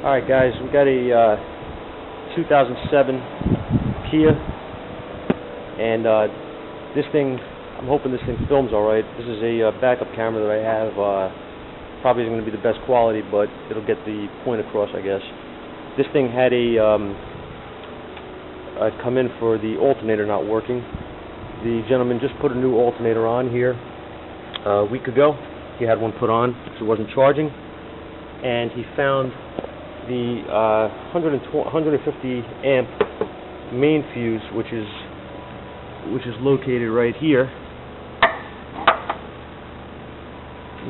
Alright guys, we got a 2007 Kia, and this thing, I'm hoping this thing films alright. This is a backup camera that I have. Probably isn't going to be the best quality, but it'll get the point across, I guess. This thing had I'd come in for the alternator not working. The gentleman just put a new alternator on here a week ago. He had one put on because it wasn't charging, and he found the 150 amp main fuse, which is located right here.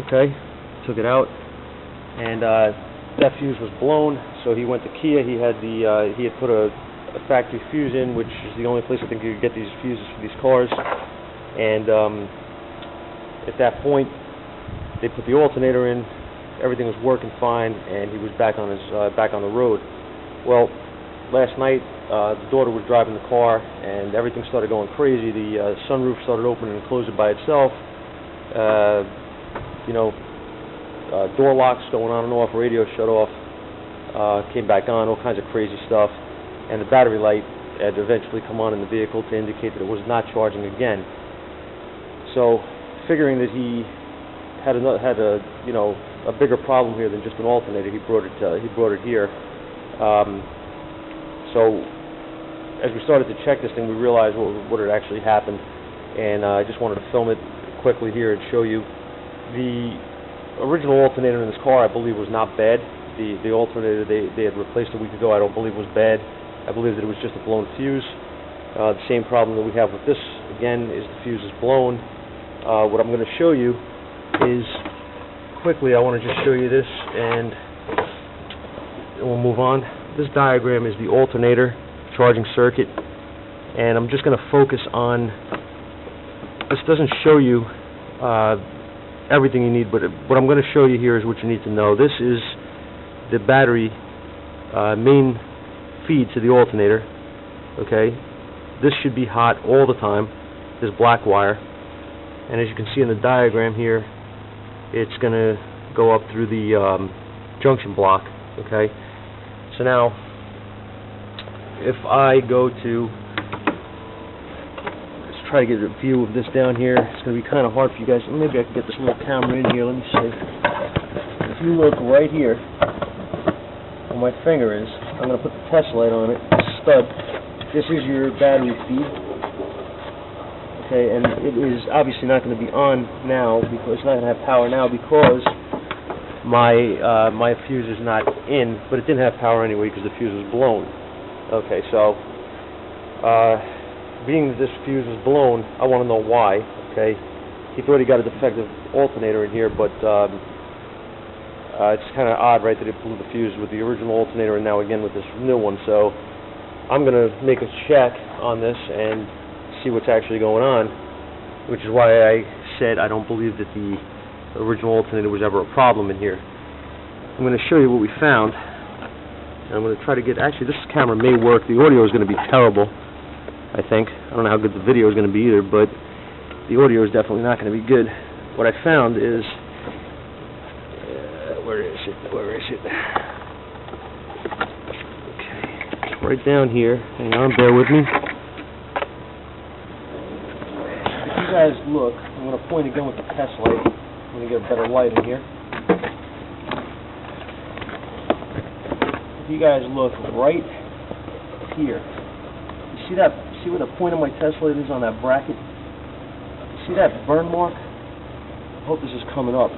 Okay, took it out, and that fuse was blown. So he went to Kia. He had put a factory fuse in, which is the only place I think you could get these fuses for these cars. And at that point, they put the alternator in. Everything was working fine, and he was back on the road. Well, last night the daughter was driving the car, and everything started going crazy. The sunroof started opening and closing by itself. Door locks going on and off, radio shut off, came back on, all kinds of crazy stuff, and the battery light had eventually come on in the vehicle to indicate that it was not charging again. So, figuring that he had a bigger problem here than just an alternator, he brought it here. So as we started to check this thing, we realized what had actually happened, and I just wanted to film it quickly here and show you. The original alternator in this car, I believe, was not bad. The alternator they had replaced a week ago, I don't believe was bad. I believe that it was just a blown fuse. The same problem that we have with this, again, is the fuse is blown. What I'm going to show you is, quickly, I want to just show you this, and we'll move on. This diagram is the alternator charging circuit, and I'm just going to focus on, this doesn't show you everything you need, but what I'm going to show you here is what you need to know. This is the battery main feed to the alternator. Okay, this should be hot all the time, this black wire, and as you can see in the diagram here, it's going to go up through the junction block. Okay, so now if I go to, let's try to get a view of this down here. It's going to be kind of hard for you guys. Maybe I can get this little camera in here. Let me see. If you look right here where my finger is, I'm going to put the test light on it, stud. This is your battery feed. Okay, and it is obviously not going to be on now, because it's not going to have power now because my fuse is not in, but it didn't have power anyway because the fuse was blown. Okay, so being that this fuse was blown, I want to know why. Okay, he thought he got a defective alternator in here, but it's kind of odd, right, that it blew the fuse with the original alternator and now again with this new one. So I'm going to make a check on this and see what's actually going on, which is why I said I don't believe that the original alternator was ever a problem in here. I'm going to show you what we found, and I'm going to try to get, actually this camera may work. The audio is going to be terrible, I think. I don't know how good the video is going to be either, but the audio is definitely not going to be good. What I found is, where is it? Okay, right down here. Hang on, bear with me. If you guys look, I'm going to point again with the test light. I'm going to get a better light in here. If you guys look right here, you see that? See where the point of my test light is on that bracket? See that burn mark? I hope this is coming up.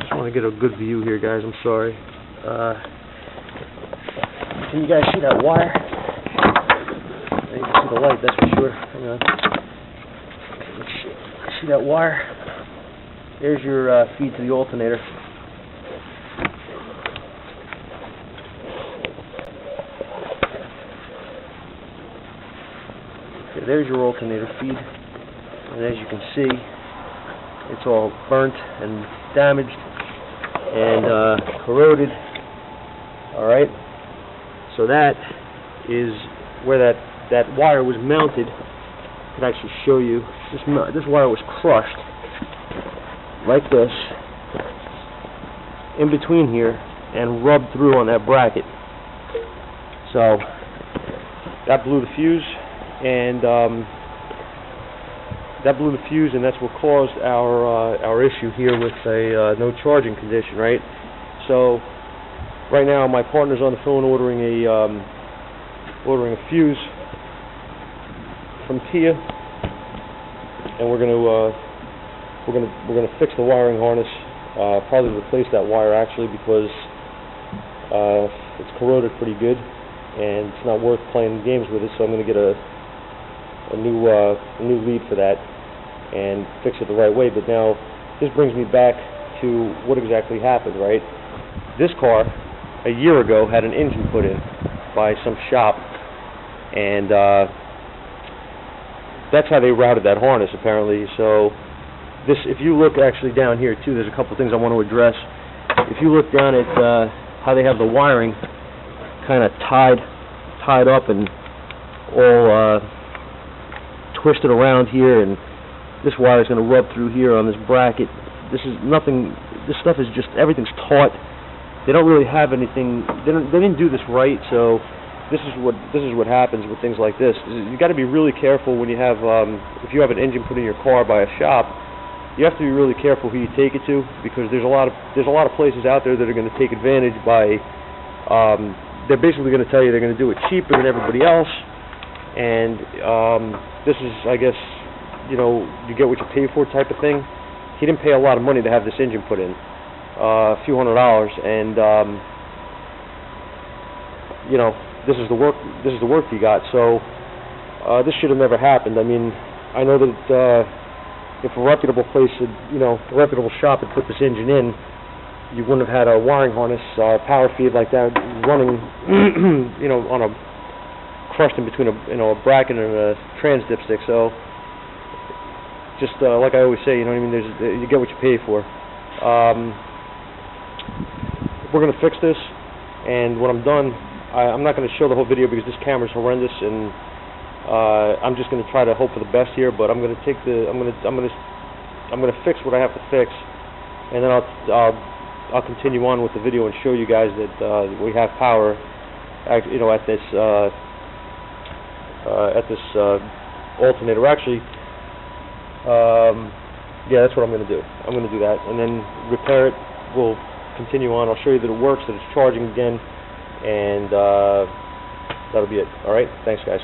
Just want to get a good view here, guys. I'm sorry. Can you guys see that wire? You can see the light, that's for sure. Hang on. Let's see that wire? There's your feed to the alternator. Okay, there's your alternator feed. And as you can see, it's all burnt and damaged and corroded. Alright? So that is where that wire was mounted. I can actually show you. This wire was crushed like this, in between here and rubbed through on that bracket. So that blew the fuse, and that's what caused our issue here with a no charging condition, right? So right now my partner's on the phone ordering a fuse from Kia, and we're gonna fix the wiring harness. Probably replace that wire actually, because it's corroded pretty good, and it's not worth playing games with it. So I'm gonna get a new lead for that and fix it the right way. But now this brings me back to what exactly happened, right? This car a year ago had an engine put in by some shop, and that's how they routed that harness apparently. So this, if you look actually down here too, there's a couple things I want to address. If you look down at how they have the wiring kind of tied up and all twisted around here, and this wire is going to rub through here on this bracket. This is nothing. This stuff is just, everything's taut. They don't really have anything. They didn't do this right. So this is what happens with things like this. You got to be really careful when you have if you have an engine put in your car by a shop. You have to be really careful who you take it to, because there's a lot of places out there that are going to take advantage by they're basically going to tell you they're going to do it cheaper than everybody else, and this is, I guess, you know, you get what you pay for type of thing. He didn't pay a lot of money to have this engine put in, a few $100s, and you know, this is the work he got. So this should have never happened. I mean, I know that if a reputable place had, you know, a reputable shop had put this engine in, you wouldn't have had a wiring harness power feed like that running, you know, on a crushed in between a bracket and a trans dipstick. So just like I always say, you know what I mean, you get what you pay for. We're going to fix this, and when I'm done, I'm not going to show the whole video because this camera's horrendous, and I'm just going to try to hope for the best here. But I'm going to I'm going to fix what I have to fix, and then I'll continue on with the video and show you guys that we have power, you know, at this alternator. Actually, yeah, that's what I'm going to do. I'm going to do that, and then repair it. We'll continue on. I'll show you that it works, that it's charging again, and that'll be it. All right. Thanks, guys.